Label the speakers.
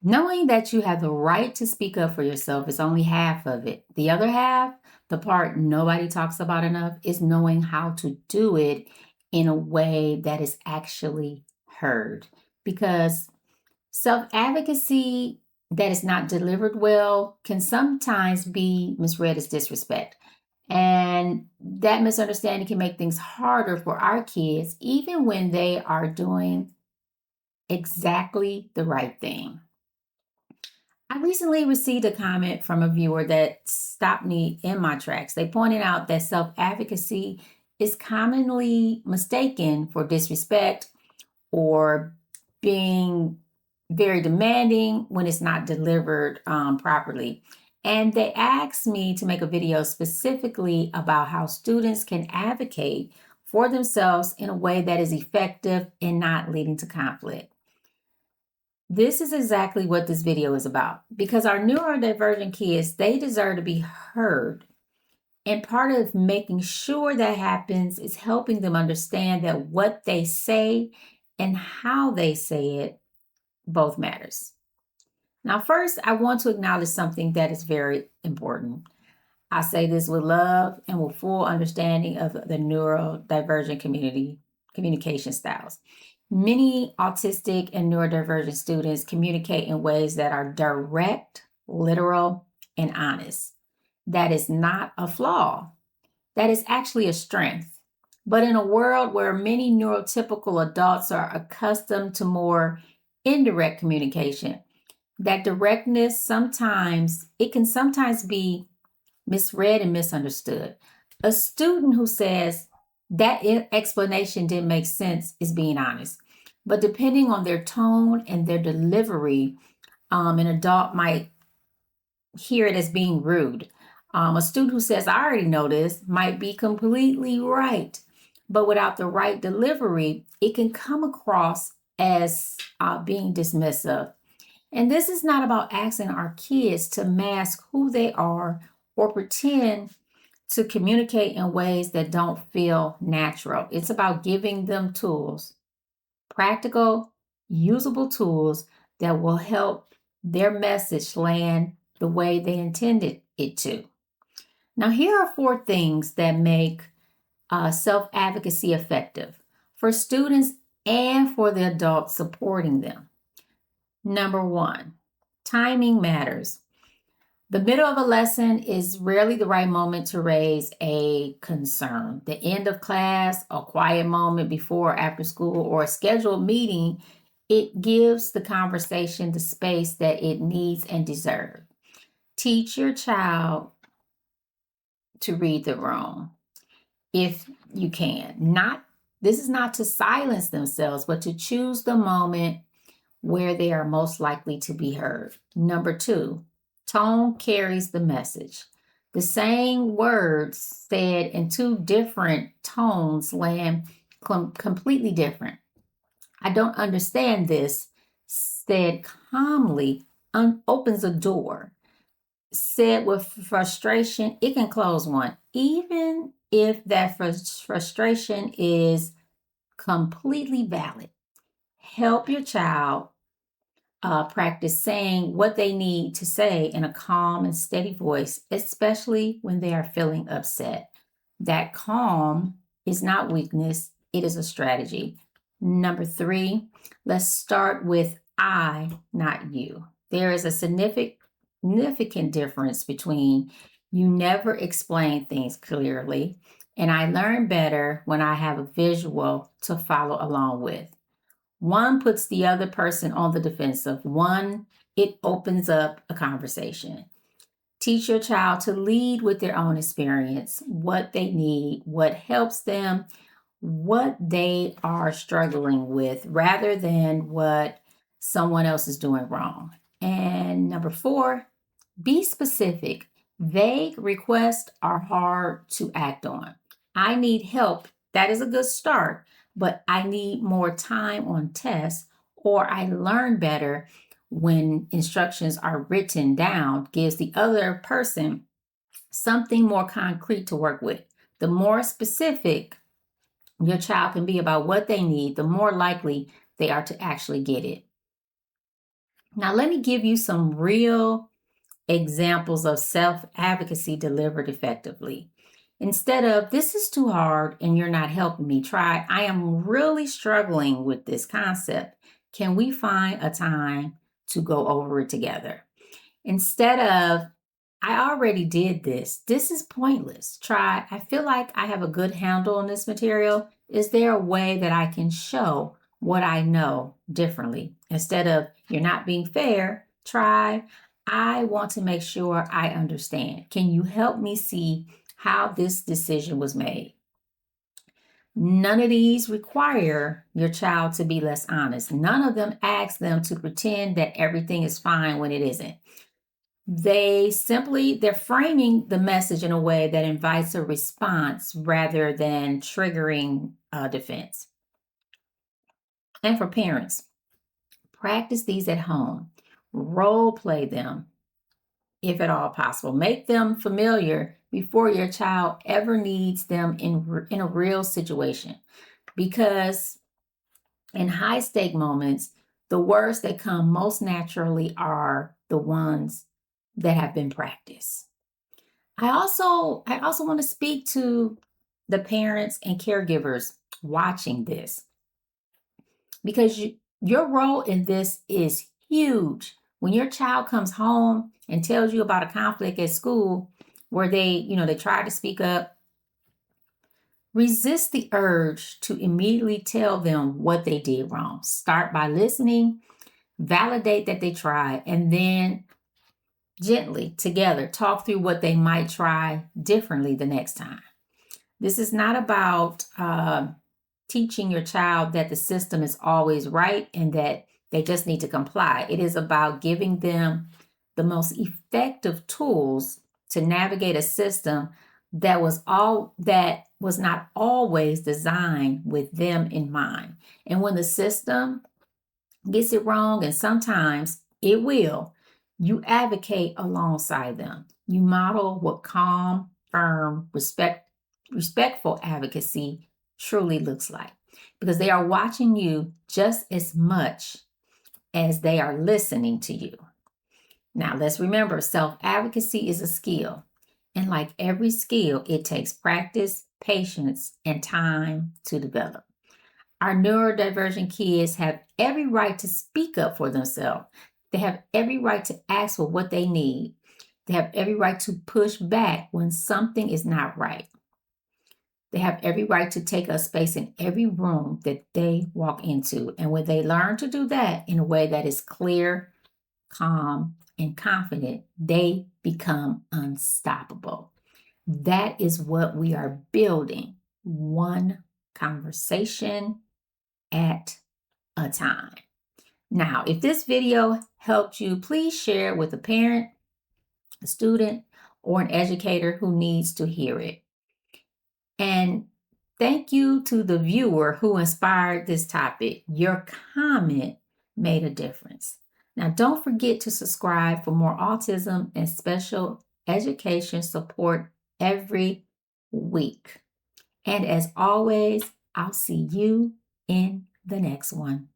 Speaker 1: Knowing that you have the right to speak up for yourself is only half of it. The other half, the part nobody talks about enough, is knowing how to do it in a way that is actually heard. Because self advocacy that is not delivered well can sometimes be misread as disrespect. And that misunderstanding can make things harder for our kids, even when they are doing exactly the right thing. I recently received a comment from a viewer that stopped me in my tracks. They pointed out that self advocacy is commonly mistaken for disrespect or being very demanding when it's not delivered properly. And they asked me to make a video specifically about how students can advocate for themselves in a way that is effective and not leading to conflict. This is exactly what this video is about because our neurodivergent kids, they deserve to be heard. And part of making sure that happens is helping them understand that what they say and how they say it both matters. Now, first, I want to acknowledge something that is very important. I say this with love and with full understanding of the neurodivergent community communication styles. Many autistic and neurodivergent students communicate in ways that are direct, literal, and honest. That is not a flaw. That is actually a strength. But in a world where many neurotypical adults are accustomed to more indirect communication, that directness sometimes be misread and misunderstood. A student who says that explanation didn't make sense is being honest. But depending on their tone and their delivery, an adult might hear it as being rude. A student who says, I already know this, might be completely right. But without the right delivery, it can come across as being dismissive. And this is not about asking our kids to mask who they are or pretend to communicate in ways that don't feel natural. It's about giving them tools, practical, usable tools that will help their message land the way they intended it to. Now, here are four things that make self advocacy effective for students and for the adults supporting them. Number one, timing matters. The middle of a lesson is rarely the right moment to raise a concern. The end of class, a quiet moment before or after school, or a scheduled meeting, it gives the conversation the space that it needs and deserves. Teach your child to read the room if you can. This is not to silence themselves, but to choose the moment where they are most likely to be heard. Number two, tone carries the message. The same words said in two different tones land completely different. I don't understand this, said calmly, opens a door. Said with frustration, it can close one, even if that frustration is completely valid. Help your child practice saying what they need to say in a calm and steady voice, especially when they are feeling upset. That calm is not weakness, it is a strategy. Number three, let's start with I, not you. There is a significant difference between you never explain things clearly, and I learn better when I have a visual to follow along with. One puts the other person on the defensive. One, it opens up a conversation. Teach your child to lead with their own experience, what they need, what helps them, what they are struggling with, rather than what someone else is doing wrong. And number four, be specific. Vague requests are hard to act on. I need help. That is a good start, but I need more time on tests, or I learn better when instructions are written down, gives the other person something more concrete to work with. The more specific your child can be about what they need, the more likely they are to actually get it. Now, let me give you some real examples of self advocacy delivered effectively. Instead of, this is too hard and you're not helping me, try, I am really struggling with this concept. Can we find a time to go over it together? Instead of, I already did this. This is pointless. Try, I feel like I have a good handle on this material. Is there a way that I can show what I know differently? Instead of, you're not being fair, try, I want to make sure I understand. Can you help me see how this decision was made? None of these require your child to be less honest. None of them ask them to pretend that everything is fine when it isn't. They're framing the message in a way that invites a response rather than triggering a defense. And for parents, practice these at home. Role play them if at all possible. Make them familiar before your child ever needs them in a real situation. Because in high stake moments, the words that come most naturally are the ones that have been practiced. I also want to speak to the parents and caregivers watching this, because your role in this is huge. When your child comes home and tells you about a conflict at school where they tried to speak up, resist the urge to immediately tell them what they did wrong. Start by listening, validate that they tried, and then gently together talk through what they might try differently the next time. This is not about teaching your child that the system is always right and that they just need to comply. It is about giving them the most effective tools to navigate a system that was not always designed with them in mind. And when the system gets it wrong, and sometimes it will, you advocate alongside them. You model what calm, firm, respectful advocacy truly looks like, because they are watching you just as much as they are listening to you. Now, let's remember, self advocacy is a skill. And like every skill, it takes practice, patience, and time to develop. Our neurodivergent kids have every right to speak up for themselves. They have every right to ask for what they need. They have every right to push back when something is not right. They have every right to take a space in every room that they walk into. And when they learn to do that in a way that is clear, calm, and confident, they become unstoppable. That is what we are building, one conversation at a time. Now, if this video helped you, please share it with a parent, a student, or an educator who needs to hear it. And thank you to the viewer who inspired this topic. Your comment made a difference. Now, don't forget to subscribe for more autism and special education support every week. And as always, I'll see you in the next one.